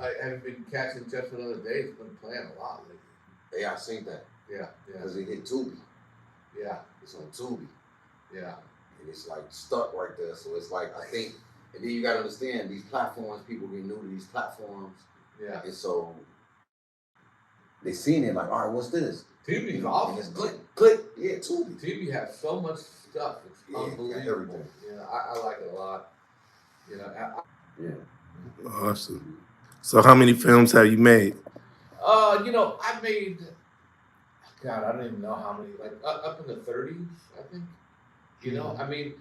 I have been catching Just Another Day. It's been playing a lot lately. Yeah, I seen that. Yeah. Because it hit Tubi. Yeah. It's on Tubi. Yeah. And it's like stuck right there. So it's like, I think, and then you got to understand these platforms, people get new to these platforms. Yeah. And so they seen it like, all right, what's this? Tubi's awesome. And it's click. Yeah, Tubi. Tubi has so much stuff. It's unbelievable. I like it a lot. Yeah. Awesome. So how many films have you made? I made, God, I don't even know how many, like up in the 30s, I think. I mean,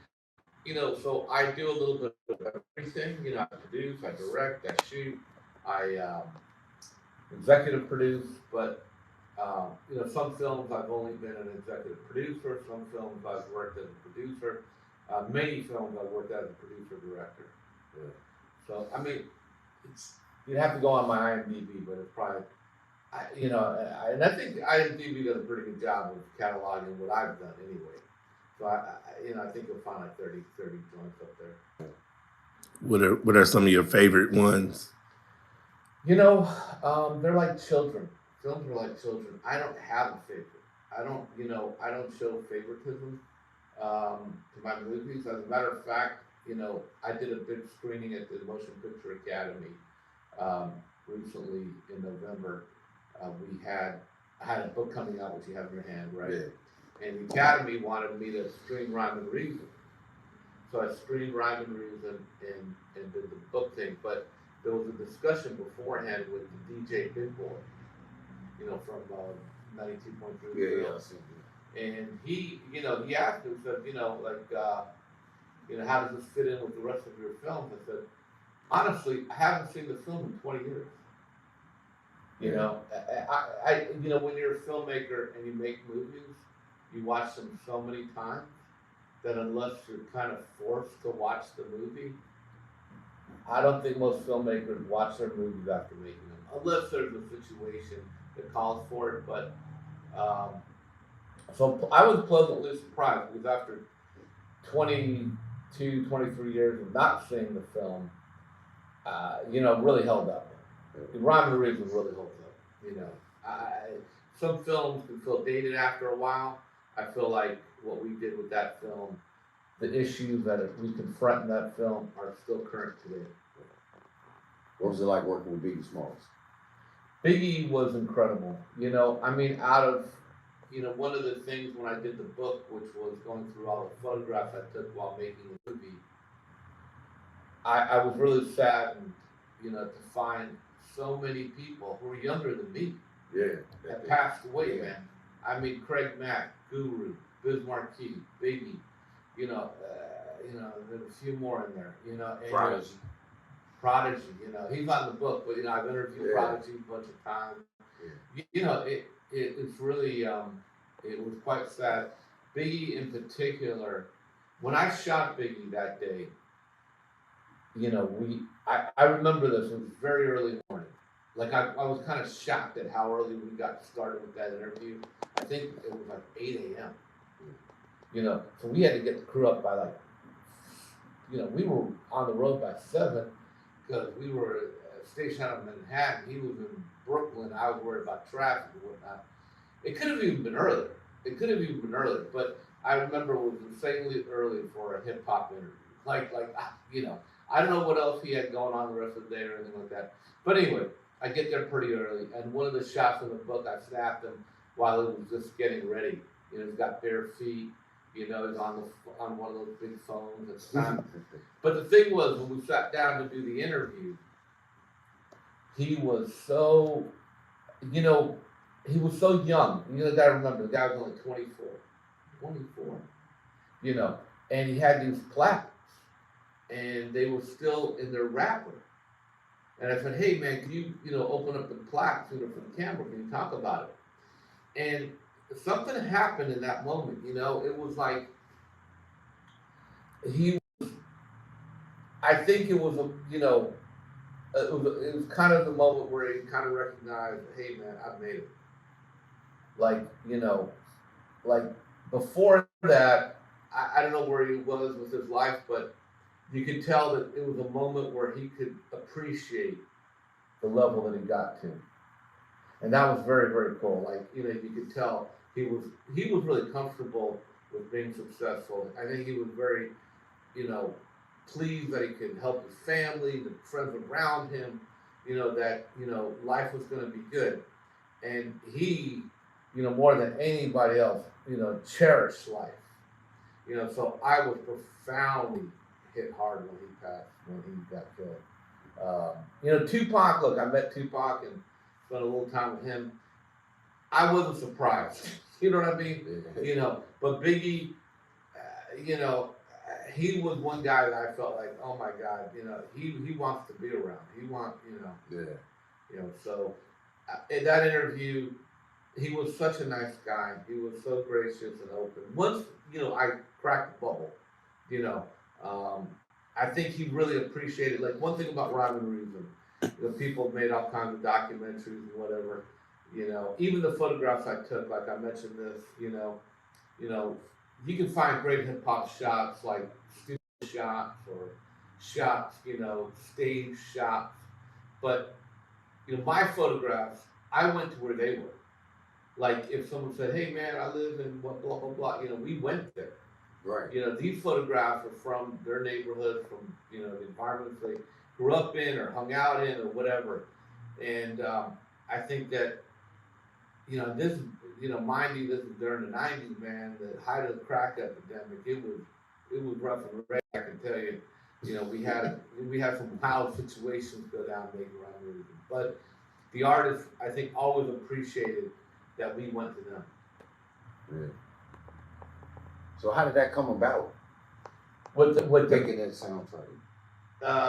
so I do a little bit of everything. I produce, I direct, I shoot, I executive produce, but some films I've only been an executive producer. Some films I've worked as a producer. Many films I've worked as a producer director. Yeah. So I mean, you'd have to go on my IMDb, but it's probably, and I think IMDb does a pretty good job of cataloging what I've done anyway. So I think you'll find like 30 joints up there. What are some of your favorite ones? They're like children. Films are like children. I don't have a favorite. I don't show favoritism to my movies. As a matter of fact, I did a big screening at the Motion Picture Academy recently in November. I had a book coming out, which you have in your hand, right? Yeah. And the Academy wanted me to screen Rhyme and Reason. So I screened Rhyme and Reason and did the book thing. But there was a discussion beforehand with the DJ Big Boy, from 92.3. Yeah. And he asked me, said, how does this fit in with the rest of your films? I said, honestly, I haven't seen the film in 20 years. When you're a filmmaker and you make movies, you watch them so many times that unless you're kind of forced to watch the movie, I don't think most filmmakers watch their movies after making them, unless there's a situation that calls for it. But so I was pleasantly surprised because after 22, 23 years of not seeing the film, really held up. Rhyme and Reason really holds up. Some films can feel dated after a while. I feel like what we did with that film, the issues that we confront in that film are still current today. What was it like working with Biggie Smalls? Biggie was incredible. Out of, one of the things when I did the book, which was going through all the photographs I took while making the movie, I was really saddened, to find so many people who were younger than me that passed away, man. I mean, Craig Mack, Guru, Biz Markie, Biggie, there's a few more in there, and Prodigy, he's not in the book, but I've interviewed Prodigy a bunch of times. It's really it was quite sad. Biggie in particular, when I shot Biggie that day, I remember this. It was very early morning. Like I was kind of shocked at how early we got started with that interview. I think it was like 8 a.m. So we had to get the crew up by we were on the road by 7 because we were stationed out of Manhattan. He was in Brooklyn. I was worried about traffic and whatnot. It could have even been earlier. But I remember it was insanely early for a hip hop interview. I don't know what else he had going on the rest of the day or anything like that. But anyway, I get there pretty early, and one of the shots in the book, I snapped him while it was just getting ready. He's got bare feet. He's on one of those big phones at the time. But the thing was, when we sat down to do the interview, he was so, he was so young. You got to remember, the guy was only 24. And he had these plaques, and they were still in their wrapper. And I said, hey, man, can you, open up the plaque for the camera? Can you talk about it? And something happened in that moment, It was like I think it was it was kind of the moment where he kind of recognized, hey, man, I've made it. Like before that, I don't know where he was with his life, but you could tell that it was a moment where he could appreciate the level that he got to. And that was very, very cool. Like, you know, you could tell he was really comfortable with being successful. I think he was very, you know, pleased that he could help his family, the friends around him, you know, that, you know, life was going to be good. And he, you know, more than anybody else, you know, cherished life. You know, so I was profoundly hit hard when he passed, when he got killed. You know, Tupac, look, I met Tupac and spent a little time with him. I wasn't surprised. You know what I mean? You know, but Biggie, you know, he was one guy that I felt like, oh my God, you know, he wants to be around. He wants, you know. Yeah. You know, so in that interview, he was such a nice guy. He was so gracious and open. Once, you know, I cracked the bubble, you know, I think he really appreciated, like one thing about Robin Reason, you know, people made all kinds of documentaries and whatever, you know, even the photographs I took, like I mentioned this, you know, you can find great hip hop shots like studio shots or shots, you know, stage shots, but you know, my photographs, I went to where they were. Like if someone said, "Hey man, I live in blah blah blah blah," you know, we went there. Right. You know, these photographs are from their neighborhood, from, you know, the environments they grew up in or hung out in or whatever. And I think that, you know, this, you know, mind you, this is during the '90s, man. The height of the crack epidemic. It was rough and ready. I can tell you. You know, we had some wild situations go down maybe around here. But the artists, I think, always appreciated that we went to them. Yeah. So how did that come about? What Making that soundtrack.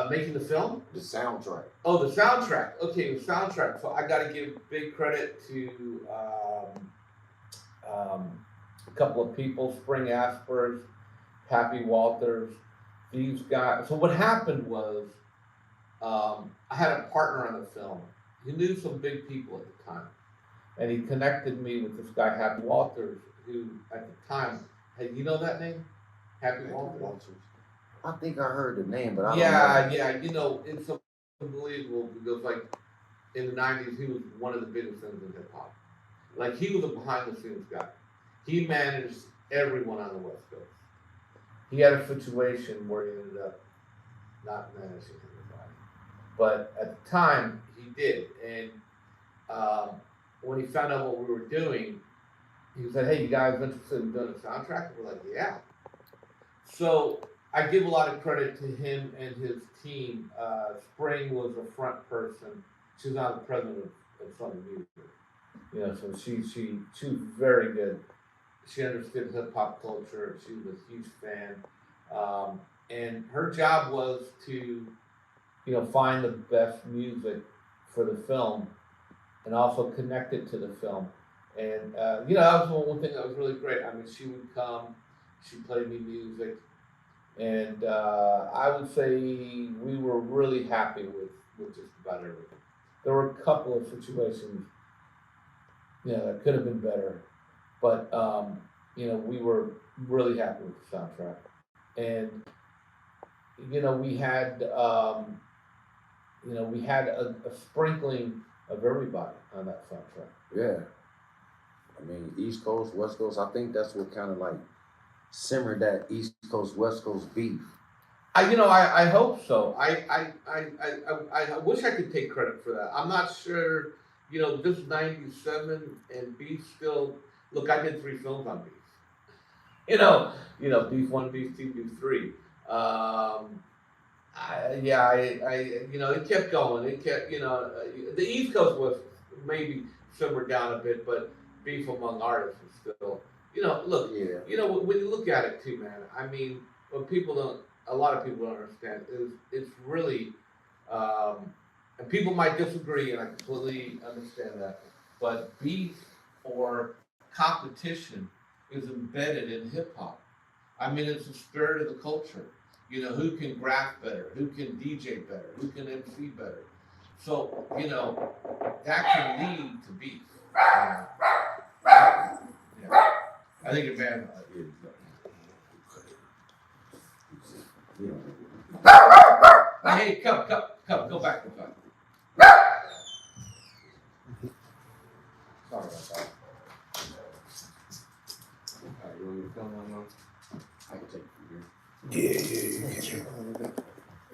Making the film? The soundtrack. Oh, the soundtrack. Okay, the soundtrack. So I got to give big credit to a couple of people: Spring Aspers, Happy Walters. These guys. So what happened was, I had a partner on the film. He knew some big people at the time, and he connected me with this guy, Happy Walters, who at the time, hey, you know that name, Happy Walters? I think I heard the name, but I don't know. Yeah. You know, it's unbelievable because, like, in the '90s, he was one of the biggest things in hip hop. Like, he was a behind-the-scenes guy. He managed everyone on the West Coast. He had a situation where he ended up not managing everybody, but at the time he did. And when he found out what we were doing, he said, "Hey, you guys interested in doing a soundtrack?" And we're like, "Yeah." So I give a lot of credit to him and his team. Spring was a front person. She was now the president of Sony Music. You know, so she was very good. She understood hip hop culture. She was a huge fan, and her job was to, you know, find the best music for the film, and also connect it to the film. And you know, that was one thing that was really great. I mean, she would come, she played me music, and I would say we were really happy with just about everything. There were a couple of situations, you know, that could have been better. But, you know, we were really happy with the soundtrack. And, you know, we had a sprinkling of everybody on that soundtrack. Yeah. I mean, East Coast, West Coast, I think that's what kind of like simmered that East Coast, West Coast beef. I hope so. I wish I could take credit for that. I'm not sure. You know, this is '97 and Beef still. Look, I did 3 films on Beef. You know, Beef 1, Beef 2, Beef 3. You know, it kept going. It kept, you know, the East Coast was maybe simmered down a bit, but Beef among artists is still. You know, look. Yeah. You know, when you look at it too, man. I mean, a lot of people don't understand is it's really. And people might disagree, and I completely understand that. But beef or competition is embedded in hip hop. I mean, it's the spirit of the culture. You know, who can graph better? Who can DJ better? Who can MC better? So, you know, that can lead to beef. Yeah. I think it man. Hey, come, go back. Sorry about that. Alright, you want me to film on now? I can take it from here. Yeah.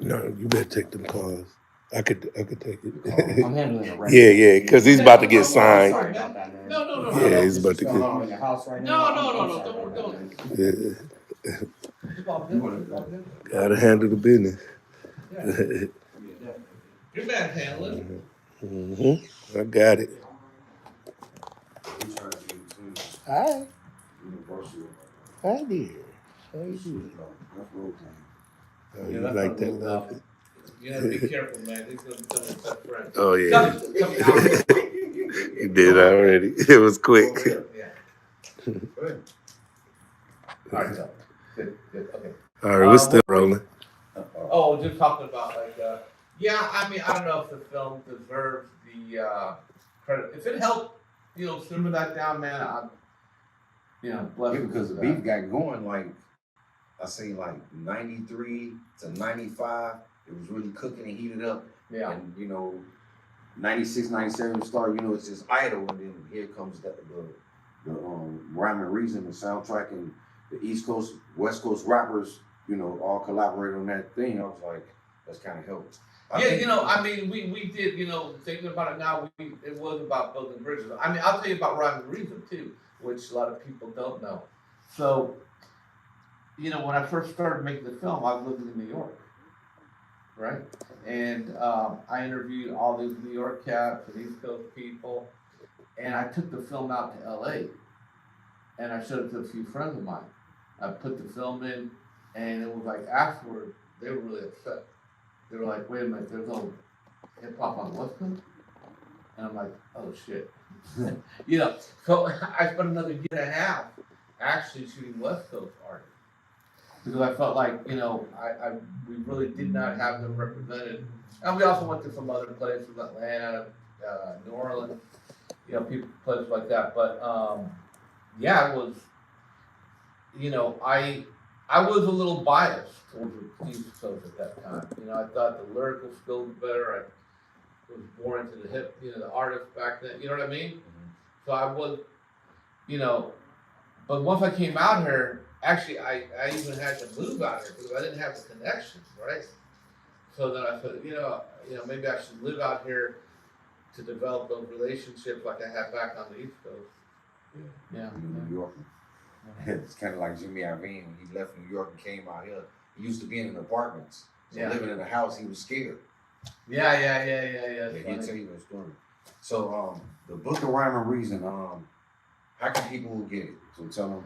No, you better take them calls. I could take it. I'm handling it right Yeah, because he's about to get signed. Sorry about that, man. No. Yeah, he's about to What's going get. on in your house right now? No. Don't. Yeah, It's all good. It's all good. gotta handle the business. Yeah. You're bad handling. I got it. We trying to do too. Hi, Universal. hi dear. How you doing? That's road time. Oh, you like that, love it? You have to be careful, man. These are some of his best friends. Oh yeah, Come you did already. It was quick. Yeah. Good. All right, so good. Okay. All right, we're still rolling. Oh, just talking about yeah. I mean, I don't know if the film deserves the credit. If it helped, simmer that down, man, I'm, blessed. Yeah, because the beef got going like, I say like 93 to 95. It was really cooking and heated up. Yeah. And 96, 97 started, it's just idle, and then here comes the Rhyme and Reason, the soundtrack, and the East Coast, West Coast rappers, all collaborate on that thing. I was like, that's kind of helped. I mean, we did, thinking about it now, it was about building bridges. I mean, I'll tell you about Rhyme and Reason too, which a lot of people don't know. So, when I first started making the film, I was living in New York, right? And I interviewed all these New York cats and East Coast people, and I took the film out to LA, and I showed it to a few friends of mine. I put the film in, and it was like afterward, they were really upset. They were like, wait a minute, there's no hip hop on the West Coast? And I'm like, oh shit. So I spent another year and a half actually shooting West Coast artists. Because I felt like, we really did not have them represented. And we also went to some other places, Atlanta, New Orleans, people, places like that. But yeah, it was, I was a little biased towards the East Coast at that time. I thought the lyrical skills were better. I was more into the the artists back then. You know what I mean? Mm-hmm. So I was, but once I came out here, actually, I even had to move out here because I didn't have the connections, right? So then I said, maybe I should live out here to develop those relationships like I had back on the East Coast. Yeah. New York. It's kind of like Jimmy Iovine when he left New York and came out here. He used to be in apartments. So living in a house, he was scared. Yeah. He'll tell you a story. So the book of Rhyme and Reason, how can people get it? So tell them.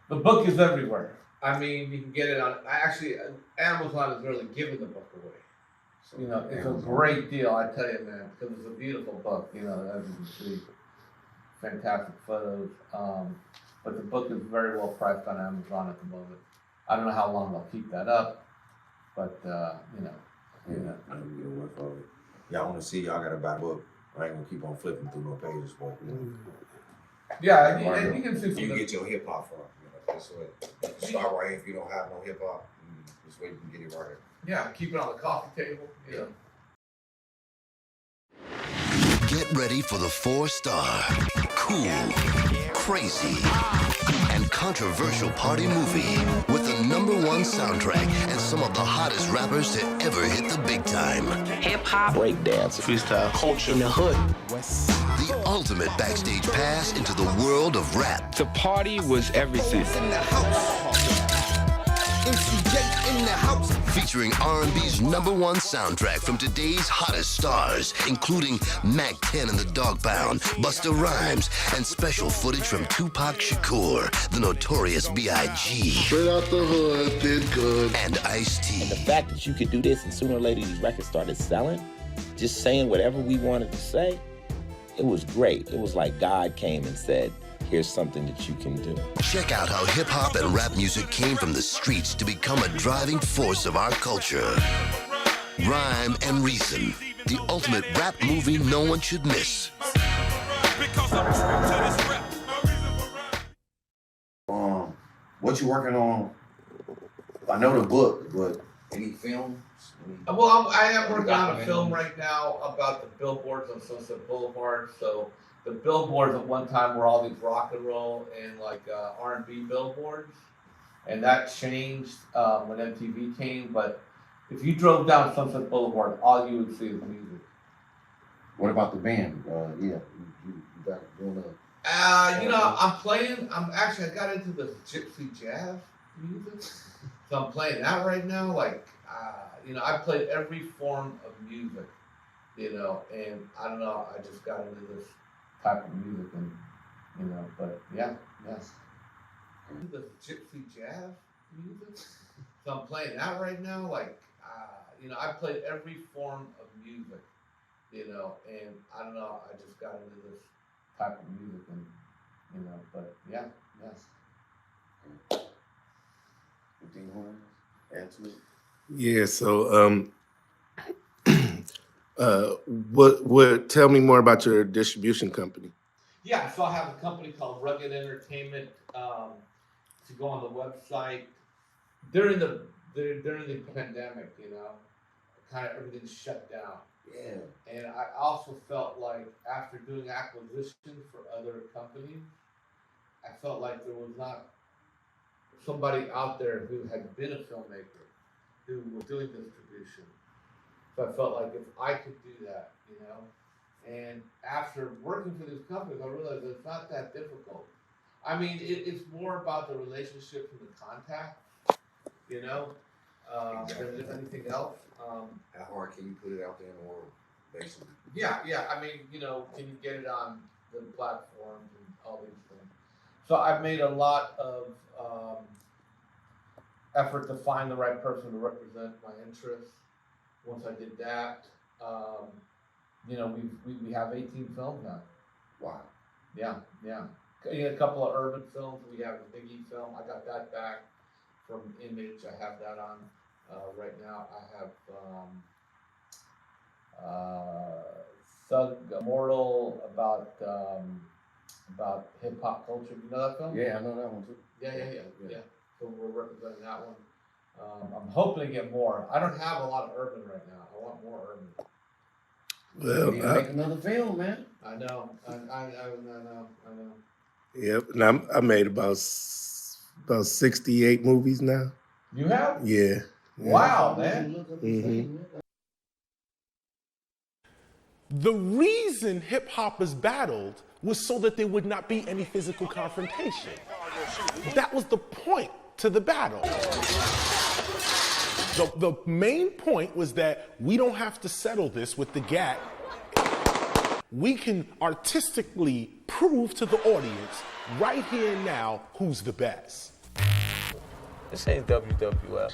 The book is everywhere. I mean, you can get it on. Amazon is really giving the book away. So, it's Amazon. A great deal, I tell you, man, because it's a beautiful book. As you can see, fantastic photos. But the book is very well priced on Amazon at the moment. I don't know how long they'll keep that up, but I'm gonna get a work of it. Y'all want to see? Y'all gotta buy the book. I ain't gonna keep on flipping through no pages, but yeah, and you can see. You can get your hip hop from. That's what. You can start right here if you don't have no hip hop. This way you can get it right here. Yeah, keep it on the coffee table. Yeah. Get ready for the 4-star, cool, crazy, and controversial party movie with the #1 soundtrack and some of the hottest rappers to ever hit the big time. Hip-hop, breakdance, freestyle, culture in the hood. The ultimate backstage pass into the world of rap. The party was everything. In the house. MCJ in the house. Featuring R&B's #1 soundtrack from today's hottest stars, including Mac 10 and the Dog Pound, Busta Rhymes, and special footage from Tupac Shakur, the Notorious B.I.G. Straight out the hood, did good. And Ice-T. And the fact that you could do this and sooner or later these records started selling, just saying whatever we wanted to say, it was great. It was like God came and said, here's something that you can do. Check out how hip-hop and rap music came from the streets to become a driving force of our culture. Rhyme and Reason, the ultimate rap movie no one should miss. What you working on? I know the book, but any films? Well, I am working on a film right now about the billboards on Sunset Boulevard. So the billboards at one time were all these rock and roll and like R&B billboards, and that changed when MTV came. But if you drove down Sunset Boulevard, all you would see is music. What about the band? You got doing I got into the gypsy jazz music, so I'm playing that right now. Like, I played every form of music, and I don't know, I just got into this type of music, and but yeah. The gypsy jazz music, so I'm playing that right now. Like, I played every form of music, and I don't know, I just got into this type of music, and but yeah. Anything you want to add to it? Yeah. So, what? Tell me more about your distribution company. Yeah, so I have a company called Rugged Entertainment. To go on the website during the pandemic, kind of everything shut down. Yeah. And I also felt like after doing acquisitions for other companies, I felt like there was not somebody out there who had been a filmmaker who was doing distribution. So I felt like if I could do that, and after working for these companies, I realized it's not that difficult. I mean, it's more about the relationships and the contact, than anything else. How hard can you put it out there in the world, basically? Yeah. I mean, can you get it on the platforms and all these things? So I've made a lot of effort to find the right person to represent my interests. Once I did that, we have 18 films now. Wow. Yeah. A couple of urban films. We have a Biggie film. I got that back from Image. I have that on right now. I have Thug Immortal about hip hop culture. You know that film? Yeah, I know that one too. Yeah. So we're representing that one. I'm hoping to get more. I don't have a lot of urban right now. I want more urban. Well, You need to make another film, man. I know. I know. Yep. And I made about 68 movies now. You have? Yeah. Wow, man. Mm-hmm. The reason hip hoppers battled was so that there would not be any physical confrontation. That was the point to the battle. The main point was that we don't have to settle this with the GAT. We can artistically prove to the audience right here and now who's the best. This ain't WWF.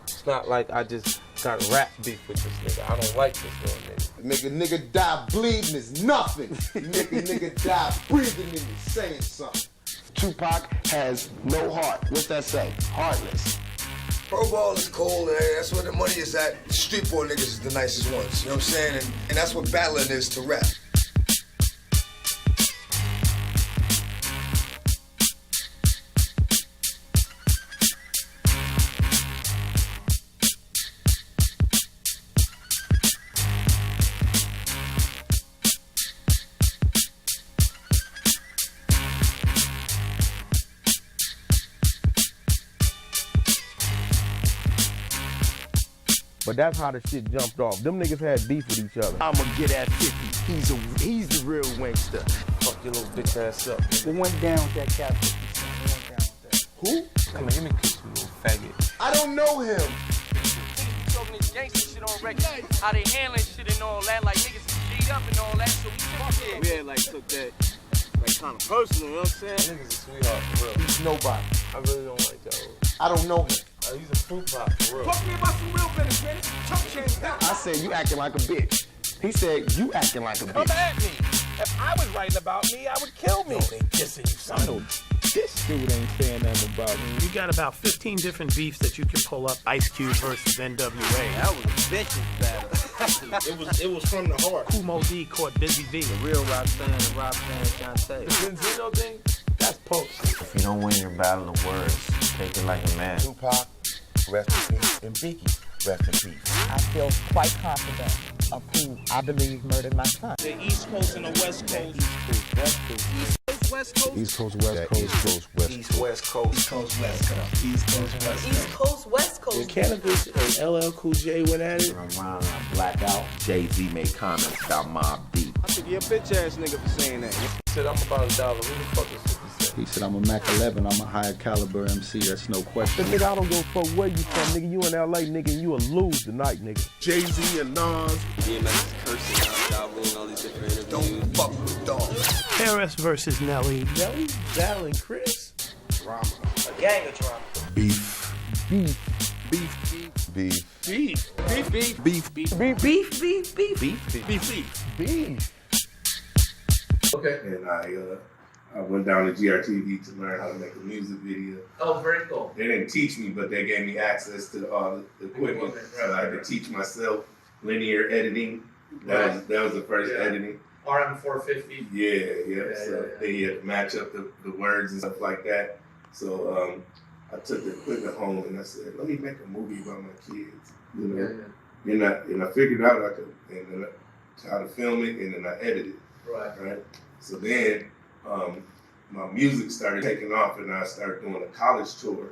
It's not like I just got rap beef with this nigga. I don't like this little nigga. Nigga die bleeding is nothing. nigga die breathing and you saying something. Tupac has no heart. What's that say? Heartless. Pro ball is cool, and that's where the money is at. The street ball niggas is the nicest ones, you know what I'm saying? And that's what battling is to rap. But that's how the shit jumped off. Them niggas had beef with each other. I'ma get at 50. He's the real Wingster. Fuck your little bitch ass up. What went down with that cat? What went down with that? Who? Come here, let me kiss you, little faggot. I don't know him. Talking this gangster shit on record. How they handling shit and all that. Like niggas is G'd up and all that. So we took it. Yeah, like took that like kind of personal, you know what I'm saying? Niggas a sweetheart, for real. He's nobody. I really don't like that. I don't know him. He's a fruit pop, for real. Talk to me about some real business, man. Chump change now. I said you acting like a bitch. He said you acting like a Come bitch. at me. If I was writing about me, I would kill me. They dissing you, son. This dude ain't saying nothing about me. You got about 15 different beefs that you can pull up. Ice Cube versus NWA. That was a bitch's battle. it was from the heart. Kumo D caught Busy V. The real rock fan and rock fan Shantae. The Benzino thing, that's post. If you don't win your battle of words, take it like a man. Tupac, rest in peace, and Biggie, rest in peace. I feel quite confident of who I believe murdered my son. The East Coast and the West Coast. West Coast. East Coast, West Coast. East Coast, West Coast. East Coast, West Coast. East Coast, West Coast. East Coast, West Coast. When Cannabis and LL Cool J went at it. Around Blackout, Jay-Z made comments about Mobb Deep. I should be a bitch ass nigga for saying that. He said, I'm about $1. Who the fuck is 50 Cent? He said, I'm a Mac 11, I'm a higher caliber MC, that's no question. Nigga, I don't give a fuck where you from, nigga. You in LA, nigga, and you will lose tonight, nigga. Jay-Z and Nas. DMX is cursing out Dalvin and all these different interviews. Don't fuck with dogs. Paris versus Nelly. Nelly, Val, and Chris? Drama. A gang of drama. Beef. Beef. Beef. Beef. Beef. Beef. Beef. Beef. Beef. Beef. Beef. Beef. Beef. Beef. Beef. Beef. Okay. And I went down to GRTV to learn how to make a music video. Oh, very cool. They didn't teach me, but they gave me access to all the equipment. So I had to teach myself linear editing. That was the first editing. RM450. Yeah. So they had to match up the words and stuff like that. So I took the equipment home and I said, let me make a movie about my kids. You know, and I figured out how to film it, and then I edited. Right. So then my music started taking off, and I started doing a college tour.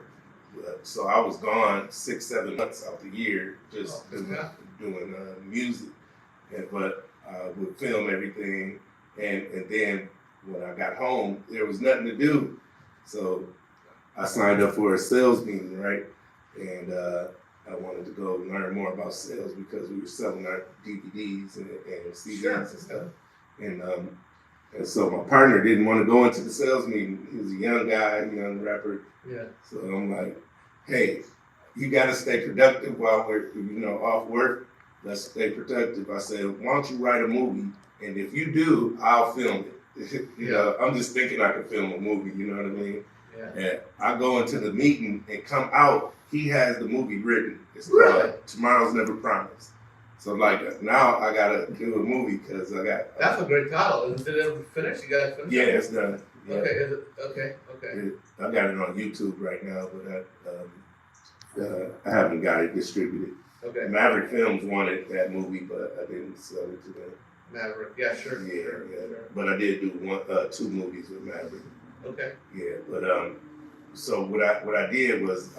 So I was gone 6-7 months out the year just doing music, but I would film everything. And then when I got home, there was nothing to do. So I signed up for a sales meeting, right? And I wanted to go learn more about sales because we were selling our DVDs and CDs and stuff. And so my partner didn't want to go into the sales meeting. He was a young guy, young rapper. Yeah. So I'm like, hey, you got to stay productive while we're off work. Let's stay productive. I said, why don't you write a movie? And if you do, I'll film it. You know, I'm just thinking I could film a movie. You know what I mean? Yeah. And I go into the meeting and come out. He has the movie written. It's called Tomorrow's Never Promised. So like now I gotta do a movie because I got. That's a great title. Is it ever finished? You gotta finish. Yeah, it's done. Yeah. Okay. Is it okay? I got it on YouTube right now, but I haven't got it distributed. Okay. Maverick Films wanted that movie, but I didn't sell it to them. Maverick, yeah, sure. Yeah, sure. But I did do 2 movies with Maverick. Okay. Yeah, but so what I did was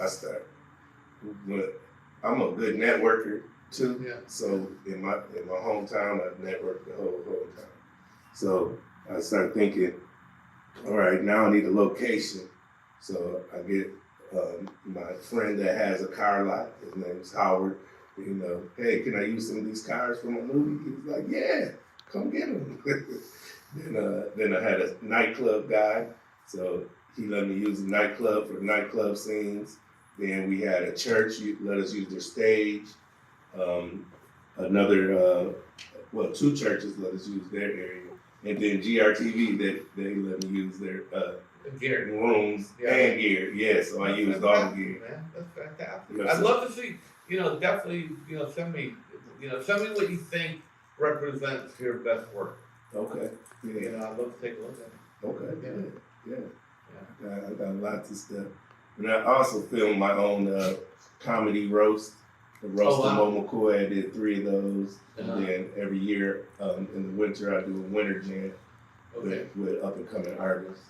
I'm a good networker too. Yeah. So in my hometown, I networked the whole time. So I started thinking, all right, now I need a location. So I get my friend that has a car lot. His name is Howard. Hey, can I use some of these cars for my movie? He was like, yeah, come get them. Then I had a nightclub guy. So he let me use the nightclub for nightclub scenes. Then we had a church let us use their stage. Another, 2 churches let us use their area. And then GRTV, they let me use their gear, rooms and gear. Yeah, so I used all the gear. Man, that's fantastic. I'd love to see, definitely, send me what you think represents your best work. Okay. Yeah. I'd love to take a look at it. Okay. Yeah. I got lots of stuff. And I also filmed my own comedy roast. The roast of Moe McCoy. I did 3 of those. And then every year in the winter, I do a winter jam with up and coming artists.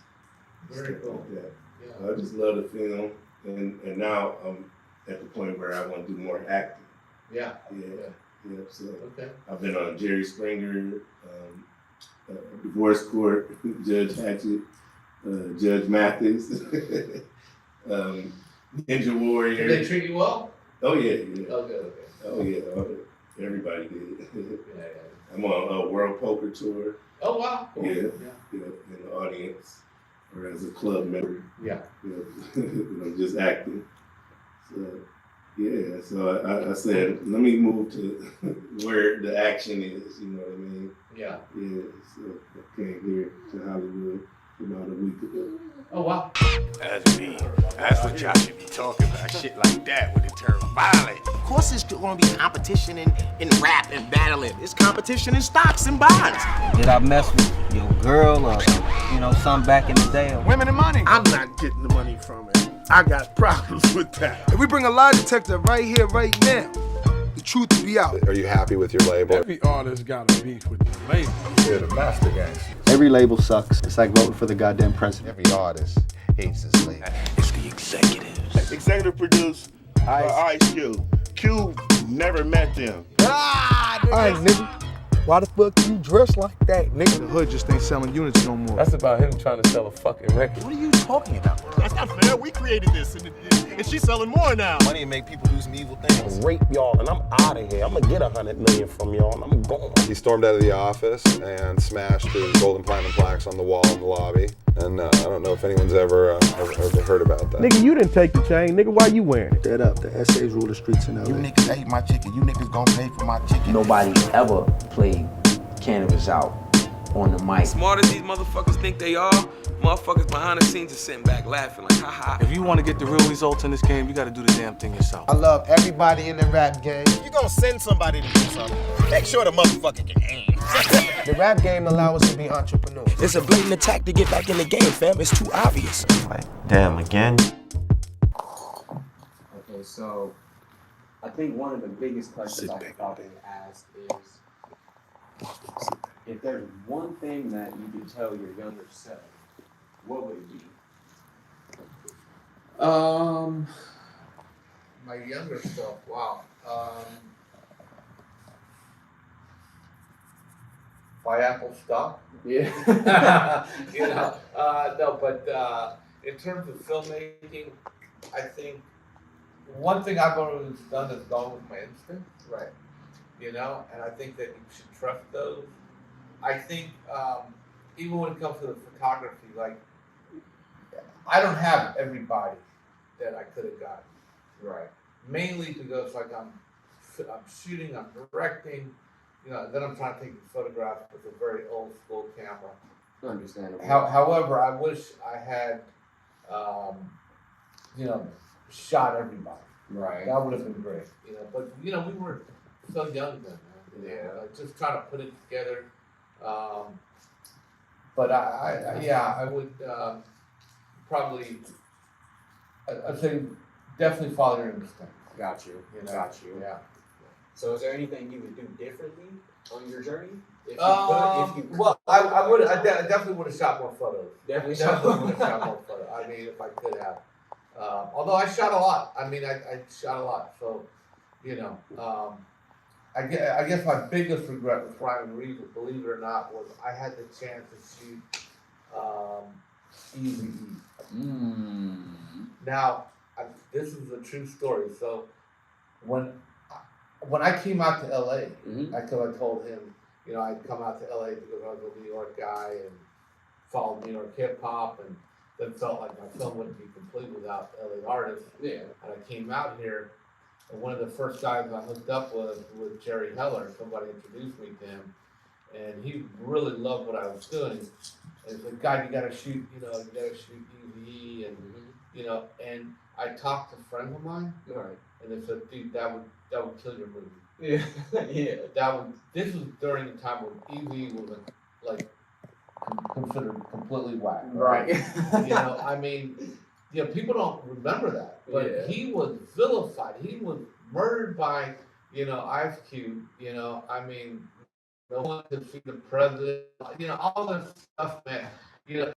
Very cool. Like that. Yeah. I just love the film. And now I'm at the point where I want to do more acting. Yeah. So I've been on Jerry Springer, Divorce Court, Judge Hatchett, Judge Mathis, Ninja Warrior. Did they treat you well? Oh yeah. Okay. Oh yeah, everybody did. I'm on a World Poker Tour. Oh wow. Cool. Yeah, in the audience or as a club member. Yeah. Just acting. So so I said, let me move to where the action is. You know what I mean? Yeah. Yeah. So I came here to Hollywood about a week ago. Oh wow. That's me. That's what y'all should be talking about. Shit like that when it turns violent. Of course there's gonna be competition in rap and battling. It's competition in stocks and bonds. Did I mess with your girl or, something back in the day? Women and money. I'm not getting the money from it. I got problems with that. If we bring a lie detector right here, right now, we truth to be out. Are you happy with your label? Every artist got a beef with the label. They're the master gangsters. Every label sucks. It's like voting for the goddamn president. Every artist hates his label. It's the executives. Executive produced by Ice Cube. Cube never met them. Alright, nigga. Why the fuck you dress like that, nigga? The hood just ain't selling units no more. That's about him trying to sell a fucking record. What are you talking about? That's not fair. We created this, and she's selling more now. Money and make people do some evil things. Rape y'all, and I'm out of here. I'm gonna get 100 million from y'all, and I'm going. He stormed out of the office and smashed his golden platinum plaques on the wall in the lobby. And I don't know if anyone's ever heard about that. Nigga, you didn't take the chain. Nigga, why you wearing it? Dead up. The essays rule the streets in LA. You niggas ate my chicken. You niggas gonna pay for my chicken. Nobody ever played cannabis out on the mic. Smart as these motherfuckers think they are, motherfuckers behind the scenes are sitting back laughing like, ha ha. If you want to get the real results in this game, you got to do the damn thing yourself. I love everybody in the rap game. If you gonna send somebody to do something, make sure the motherfucker can aim. The rap game allows us to be entrepreneurs. It's a blatant attack to get back in the game, fam. It's too obvious. Like, damn, again? Okay, so I think one of the biggest questions I could probably ask is, if there's one thing that you could tell your younger self, what would it be? My younger self, wow. Buy Apple stock? Yeah. You know, no, but in terms of filmmaking, I think one thing I've always done is gone with my instinct. Right. You know, and I think that you should trust those. I think even when it comes to the photography, like, I don't have everybody that I could have gotten. Right. Mainly because like I'm shooting, I'm directing, you know, then I'm trying to take photographs with a very old school camera. Understandable. However, I wish I had, you know, shot everybody. Right. That would have been great. You know, but you know, we were so young then, man. Yeah. Like, just trying to put it together. But I would probably, I'd say definitely follow your instinct. Got you. You know? Got you. Yeah. So is there anything you would do differently on your journey? If you could? Well, I definitely would have shot more photos. Definitely would have shot more photos. I mean, if I could have. Although I shot a lot. I mean, I shot a lot. So, you know, I guess my biggest regret with Ryan Reeves, believe it or not, was I had the chance to shoot Easy E. Now, this is a true story. So, when I came out to LA, I told him, you know, I'd come out to LA because I was a New York guy and followed New York hip hop, and then felt like my film wouldn't be complete without LA artists. Yeah. And I came out here, and one of the first guys I hooked up with Jerry Heller. Somebody introduced me to him, and he really loved what I was doing. And he's like, "God, you gotta shoot, you know, you gotta shoot EVE," and you know. And I talked to friends of mine, Right. and they said, "Dude, that would kill your movie." Yeah. Yeah. This was during the time when EVE was like considered completely whack. Right. You know, I mean, you know, people don't remember that, but he was vilified. He was murdered by, you know, Ice Cube. You know, I mean, no one could see the president. You know, all this stuff, man. You know,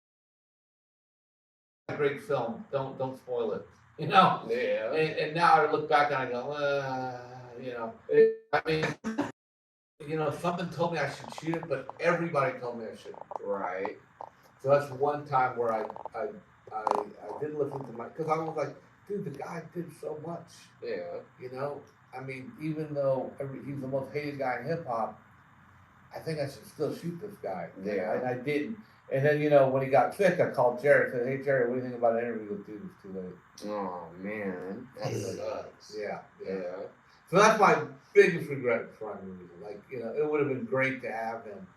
a great film. Don't spoil it. You know. Yeah. And now I look back and I go, you know, I mean, you know, something told me I should shoot it, but everybody told me I shouldn't. Right. So that's one time where I didn't listen to because I was like, dude, the guy did so much. Yeah. You know, I mean, even though he's the most hated guy in hip hop, I think I should still shoot this guy. Yeah. And I didn't. And then, you know, when he got sick, I called Jerry and said, "Hey, Jerry, what do you think about an interview with dude? It's too late." Oh, man. That sucks. Yeah. So that's my biggest regret for Ryan Reeves. Like, you know, it would have been great to have him.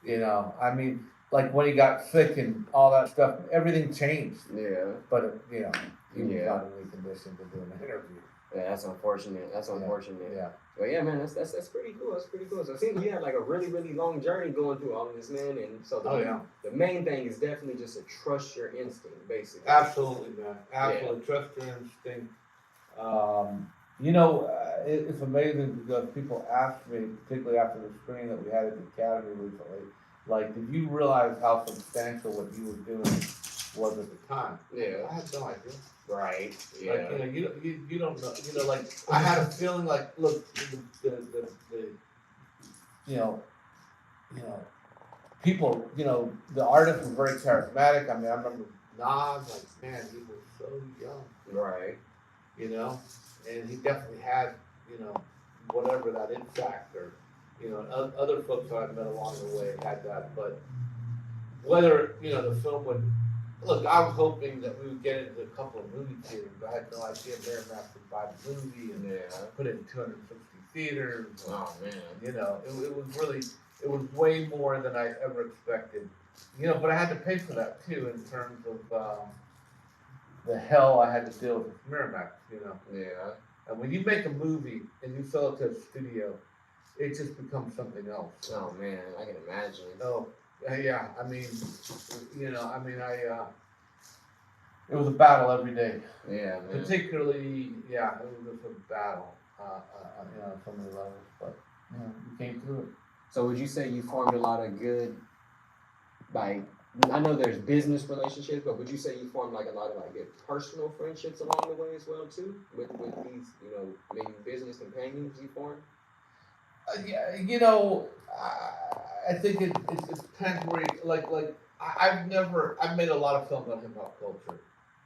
You know, I mean, like when he got sick and all that stuff, everything changed. Yeah. But, you know, he was not in any condition to do an interview. Yeah, that's unfortunate. That's unfortunate. Yeah. But yeah, man, that's pretty cool. That's pretty cool. So it seems you had like a really, really long journey going through all of this, man. And so the main thing is definitely just to trust your instinct, basically. Absolutely, man. Absolutely. Trust your instinct. You know, it's amazing because people ask me, particularly after the screening that we had at the Academy recently, like, did you realize how substantial what you were doing was at the time? Yeah. I had no idea. Right. Yeah. Like, you don't know, like, I had a feeling like, look, the you know, people, the artist was very charismatic. I mean, I remember Nas, like, man, he was so young. Right. And he definitely had, whatever that it factor. Other folks that I've met along the way had that, but whether, the film would, look, I was hoping that we would get into a couple of movie theaters, but I had no idea Miramax would buy the movie and put it in 260 theaters. Oh, man. It was really, it was way more than I ever expected. But I had to pay for that too in terms of the hell I had to deal with Miramax, Yeah. And when you make a movie and you sell it to a studio, it just becomes something else. Oh man, I can imagine. Oh, yeah. I mean, it was a battle every day. Yeah, man. Particularly, it was just a battle, on so many levels, but, we came through it. So would you say you formed a lot of good, like, I know there's business relationships, but would you say you formed like a lot of like good personal friendships along the way as well too, with these, maybe business companions you formed? I think it depends where I've made a lot of films on hip hop culture,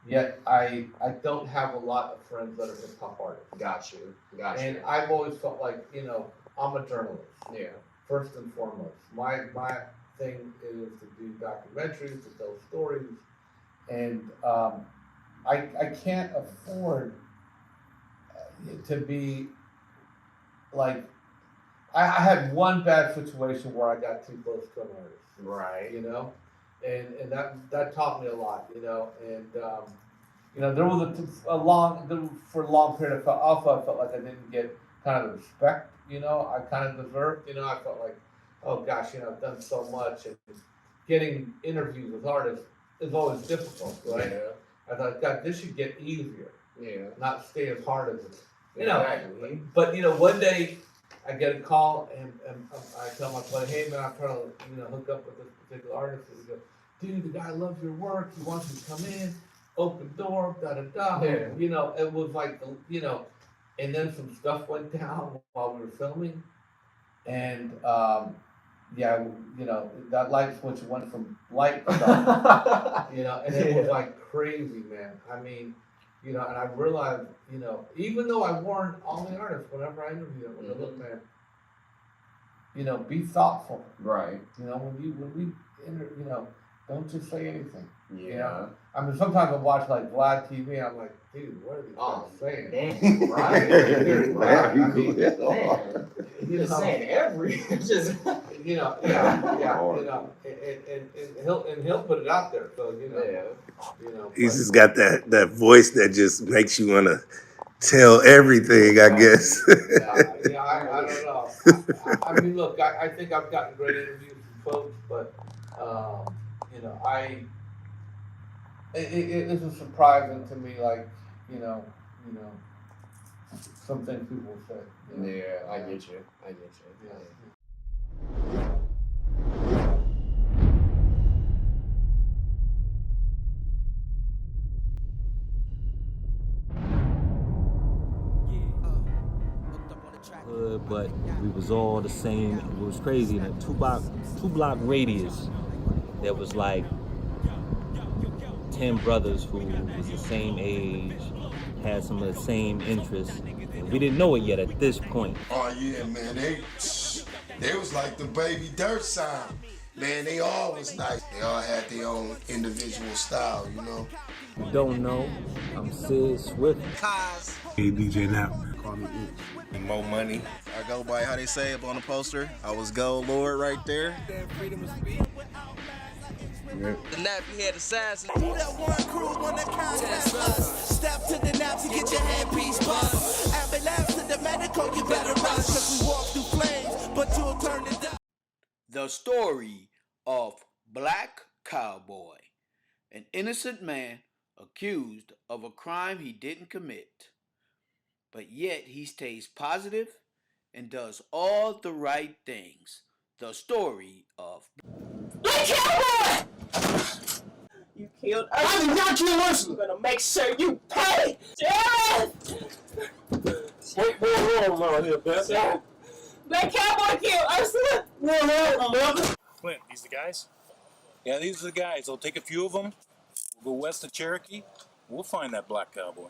yet I don't have a lot of friends that are hip hop artists. Got you. And I've always felt like, I'm a journalist. Yeah. First and foremost. My thing is to do documentaries, to tell stories, and I can't afford to be like, I had one bad situation where I got too close to an artist. Right. And that taught me a lot, and there was for a long period I felt like I didn't get kind of the respect, I kind of deserved, I felt like, oh gosh, I've done so much, and getting interviews with artists is always difficult, right? Yeah. I thought, God, this should get easier. Yeah. Not stay as hard as it. Exactly. But one day I get a call and I tell my buddy, hey man, I'm trying to hook up with this particular artist. And he goes, dude, the guy loves your work. He wants you to come in, open door, da da da. Yeah. It was like and then some stuff went down while we were filming, and that light switch went from light to dark, and it was like crazy, man. I mean, and I realized, even though I warned all the artists whenever I interview them, look, man, be thoughtful. Right. When we don't just say anything. Yeah. I mean, sometimes I watch like Vlad TV, and I'm like, dude, what are these guys saying? Damn, right. I mean, Just saying just and he'll put it out there. So He's just got that voice that just makes you want to tell everything, I guess. I don't know. I mean, look, I think I've gotten great interviews from folks, but it is surprising to me, like some things people say. Yeah, I get you. Yeah. But we was all the same. It was crazy. In a two block radius, there was like 10 brothers who was the same age, had some of the same interests, and we didn't know it yet at this point. Oh yeah, man, they was like the Baby Dirt sound. Man, they all was nice. They all had their own individual style, You don't know, I'm Sid Swift. Hey, DJ Nap. Call me E. More money. I go by how they say up on the poster. I was Gold Lord right there. Freedom of speech. Yeah. The nappy head assassin. That one crew on the contest. Step to the nap to get your handpiece bust. Ambulance to the medical, you better rush. Cause we walk through flames, but you'll turn it down. The story of Black Cowboy, an innocent man accused of a crime he didn't commit. but yet he stays positive and does all the right things. The story of You killed Ursula. I did not kill Ursula. I'm gonna make sure you pay. Sheriff! What's going on around here, Beth? Sheriff! Black Cowboy killed Ursula. Clint, these the guys? Yeah, these are the guys. I'll take a few of them. We'll go west of Cherokee. We'll find that black cowboy.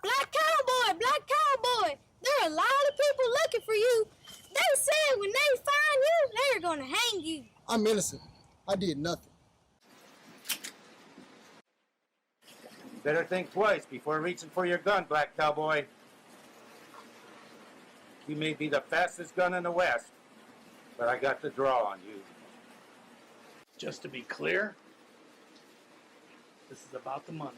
Black Cowboy, Black Cowboy. There are a lot of people looking for you. They said when they find you, they're gonna hang you. I'm innocent. I did nothing. Better think twice before reaching for your gun, Black Cowboy. You may be the fastest gun in the West, but I got the draw on you. Just to be clear, this is about the money.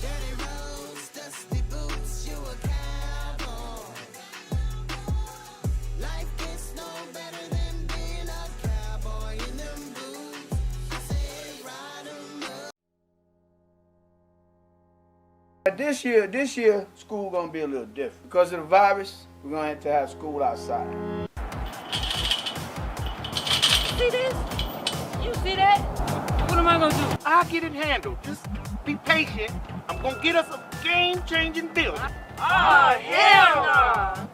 Dirty roads, dusty boots, you a cowboy. Life gets no better than being a cowboy in them boots. I say ride 'em up. This year, school gonna be a little different. Because of the virus, we're gonna have to have school outside. See this? You see that? What am I gonna do? I'll get it handled. Just be patient. I'm gonna get us a game-changing building. Oh, hell no!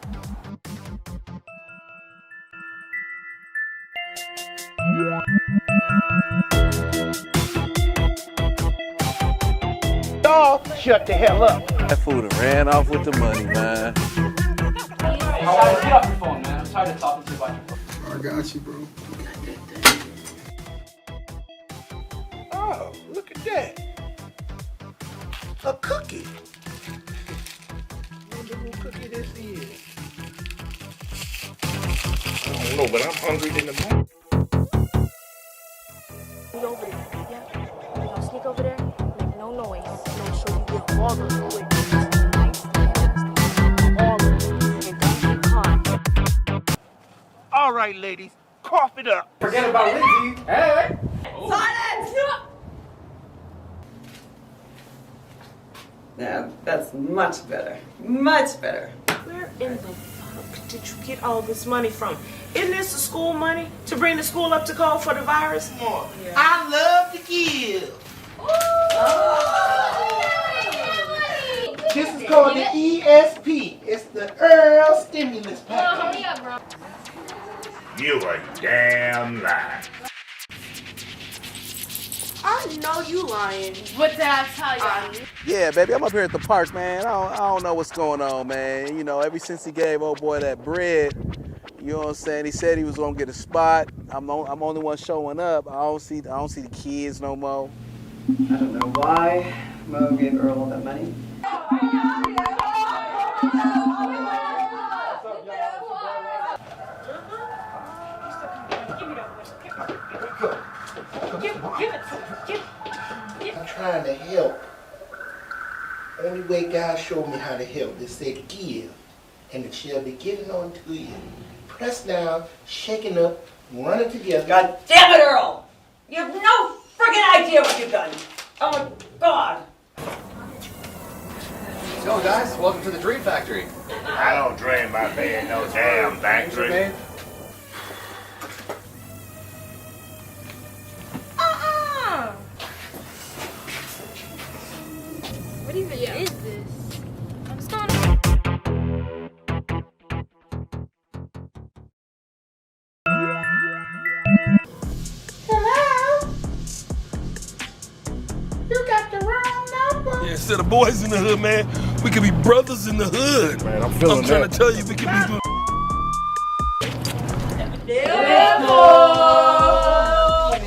Y'all shut the hell up. That fool done ran off with the money, man. Get off your phone, man. I'm tired of talking to you about your phone. I got you, bro. Oh, look at that. A cookie. Wonder who cookie this is. I don't know, but I'm hungry in the morning. We over there, yeah? We gonna sneak over there, make no noise. Make sure you get all the quick. All of it. And don't get caught. All right, ladies, cough it up. Forget about Lindsay. Hey! Silence! Now, that's much better. Much better. Where in the fuck did you get all this money from? Isn't this the school money to bring the school up to code for the virus? Yeah. I love to give. This is called the ESP. It's the Earl Stimulus Package. You a damn lie. I know you lying. What did I tell you? Yeah, baby, I'm up here at the park, man. I don't know what's going on, man. You know, ever since he gave old boy that bread, you know what I'm saying? He said he was gonna get a spot. I'm only one showing up. I don't see the kids no more. I don't know why Mo gave Earl all that money. I'm trying to help. Only way God showed me how to help is say give, and it shall be given unto you. Press down, shaking up, running together. God damn it, Earl! You have no friggin' idea what you've done. Oh my God! Let's go, guys. Welcome to the Dream Factory. I don't dream about being no damn factory. What even is this? What's going on? Hello? You got the wrong number. Yeah, instead of boys in the hood, man, we could be brothers in the hood. Man, I'm trying to tell you, we could be doing.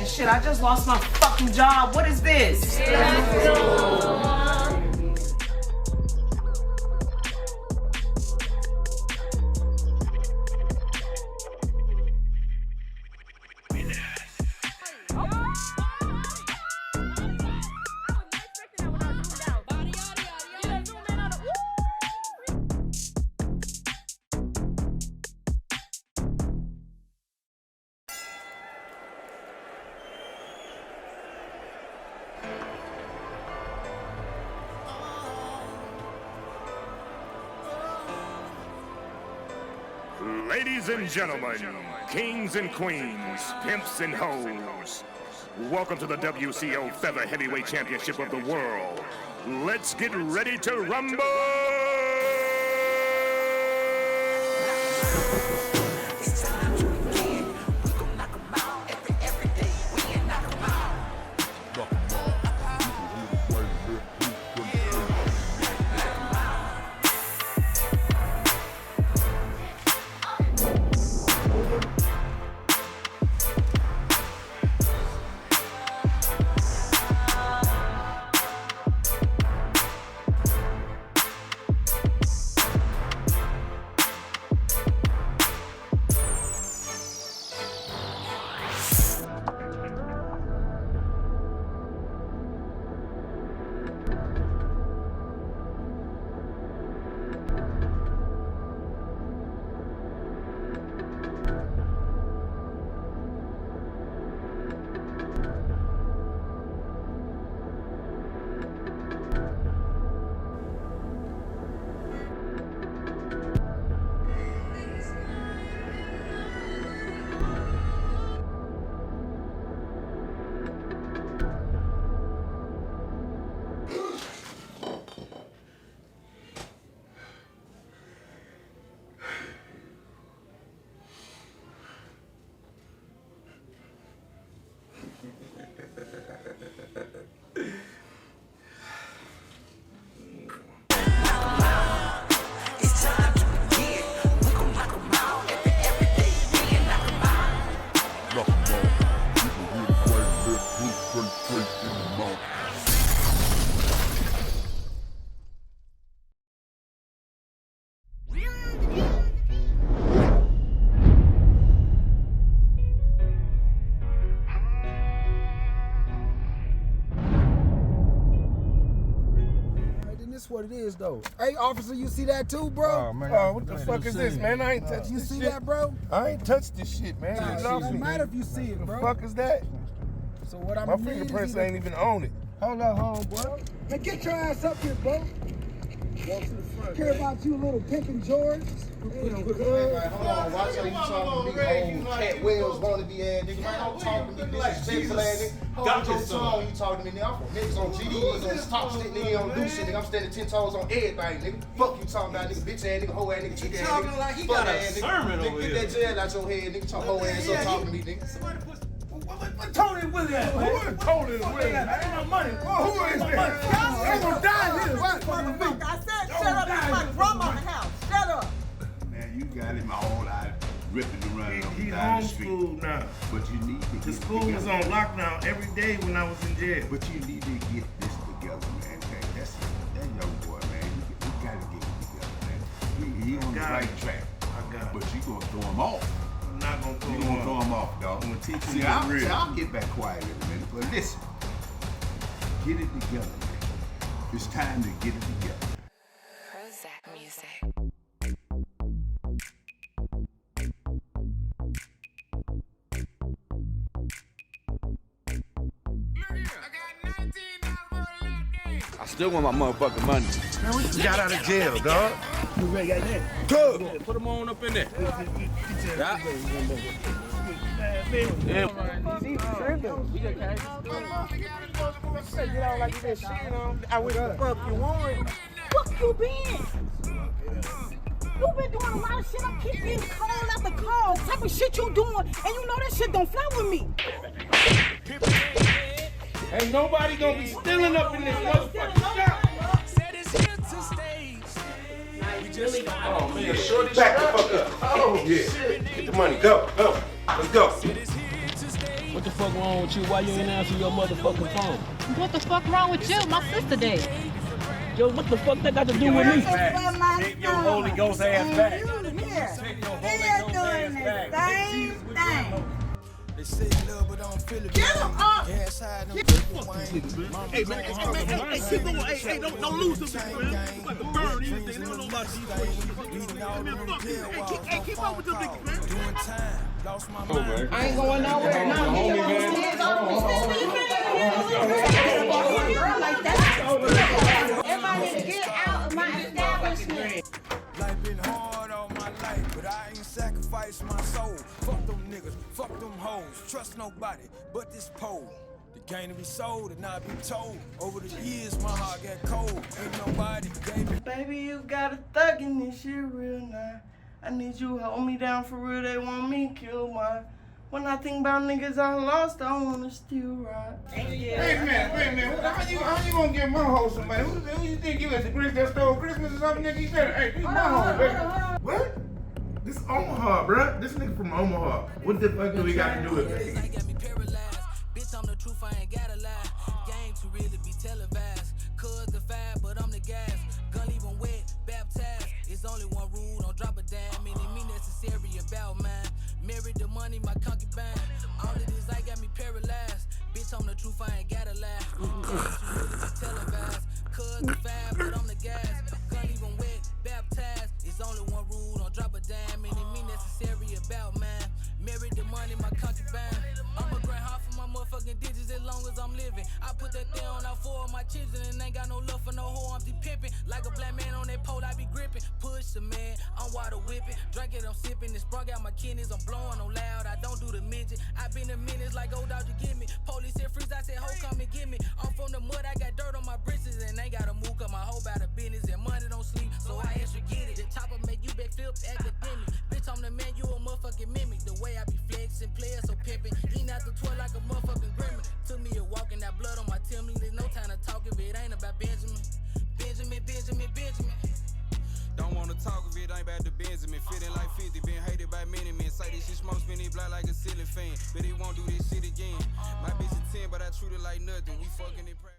Shit, I just lost my fucking job. What is this? Ladies and gentlemen, kings and queens, pimps and hoes, welcome to the WCO Feather Heavyweight Championship of the World. Let's get ready to rumble! This what it is though. Hey, officer, you see that too, bro? Oh, man. Oh, what the fuck is this, man? I ain't touched You this see shit. that, bro? I ain't touched this shit, man. Nah, Get it it off don't me, matter man. if you see it, bro. The fuck is that? So what I'm My need fingerprints is ain't even on it. Hold up, homeboy. Man, get your ass up here, bro. Care about you, little pimpin' George. Hold on, watch how you talking to me, old Cat Wells wanna be ass nigga. Man, don't talk to me, disrespectful ass nigga. Hold your tongue, you talking to me, nigga. I'm from niggas on GD, niggas on stop shit, nigga, don't do shit, nigga. I'm standing 10 toes on everything, nigga. Fuck you talking about, nigga, bitch ass nigga, hoe ass nigga, chick ass nigga. Like he got a sermon over here. Get that gel out your head, nigga. Talk hoe ass up talking to me, nigga. What Tony Williams? Who is Tony Williams? Ain't no money. Who is that? I'm gonna die here. I said shut up, it's my grandma's house. Shut up. Man, you got him all out ripping around He's down the street. homeschooled now. But you need to get The school was on lockdown every day when I was in jail. But you need to get this together, man. Okay, that's that young boy, man. You gotta get it together, man. He on the right track. I got it. But you gonna throw him off. I'm not gonna throw You him gonna off. throw him off, dog. I'm gonna teach See, him I'll, real. I'll get back quiet in a minute, but listen. Get it together, man. It's time to get it together. Prozac music. I still want my motherfucking money. Man, we just got out of jail, dog. You ready got that? Good. Put them on up in there. Yeah. Get out like that shit on. I wish the fuck you want. Fuck you been? You been doing a lot of shit. I keep getting call after call. Type of shit you doing, and you know that shit don't fly with me. Ain't nobody gonna be stealing up in this motherfucking shop. Oh man, shorty, back the fuck up. Oh yeah. Get the money. Go. Let's go. What the fuck wrong with you? Why you ain't answering your motherfucking phone? What the fuck wrong with you? My sister dead. Yo, what the fuck that got to do with me? Take your Holy Ghost ass back. Take your Holy Ghost ass back. Same thing. They say love, but I don't feel it. Get him up! Gas high, them Hey man, keep going. Hey, don't lose this, man. You about to burn these things. They don't know about these things. Hey, keep up with them niggas, man. doing time. Lost my mind. I ain't going nowhere. No, you don't stand up. Everybody need to get out of my establishment. Life been hard all my life, but I ain't sacrificed. sacrifice my soul. Fuck them niggas, fuck them hoes. Trust nobody but this pole. The game to be sold and not be told. Over the years, my heart got cold. Ain't nobody gave me. Baby, you got a thug in this shit real now. I need you to hold me down for real. They want me kill mine. When I think about niggas I lost, I wanna still ride. Wait a minute. How you gonna get my hoe somebody? Who you think you is? The Grinch that stole Christmas or something, nigga? You said, hey, this my hoe, baby. What? This Omaha, bruh. This nigga from Omaha. What the fuck do we got to do with it? Bitch, I'm the truth, I ain't gotta lie. Game to really be televised. Cuz the fire, but I'm the gas. Gun even wet, baptized. It's only one rule, don't drop a dime. And it mean necessary about mine. Married the money, my concubine. All of this, I got me paralyzed. Bitch, I'm the truth, I ain't gotta lie. Game to really be televised. Cuz the fire, but I'm the gas. Gun even wet, baptized. It's only one rule, don't drop a dime. And it mean necessary about mine. Married the money, my concubine. I'ma grind hard for my motherfucking digits as long as I'm living. I put that thing on out for all my children and ain't got no love for no hoe. I'm deep pimping. Like a black man on that pole, I be gripping. Push the man, I'm water whipping. Drink it, I'm sipping. It sprung out my kidneys, I'm blowing on loud. I don't do the midget. I been a minutes like old dog, you get me. Police said freeze, I said ho, come and get me. I'm from the mud, I got dirt on my britches and ain't gotta move cause my hoe bout the business and money don't sleep. So I extra get it. The chopper make you backflip academic. Bitch, I'm the man, you a motherfucking mimic. The way I be flexing, playing so pimping. Eating out the toilet like a motherfucking gremlin. Took me a walk and that blood on my Timberland. There's no time to talk if it ain't about Benjamin. Benjamin. Don't wanna talk if it ain't about the Benjamin. Feeling like 50, been hated by many men. Say this shit smoke, spin it black like a ceiling fan. But he won't do this shit again. My bitch is 10, but I treat it like nothing. We fucking it.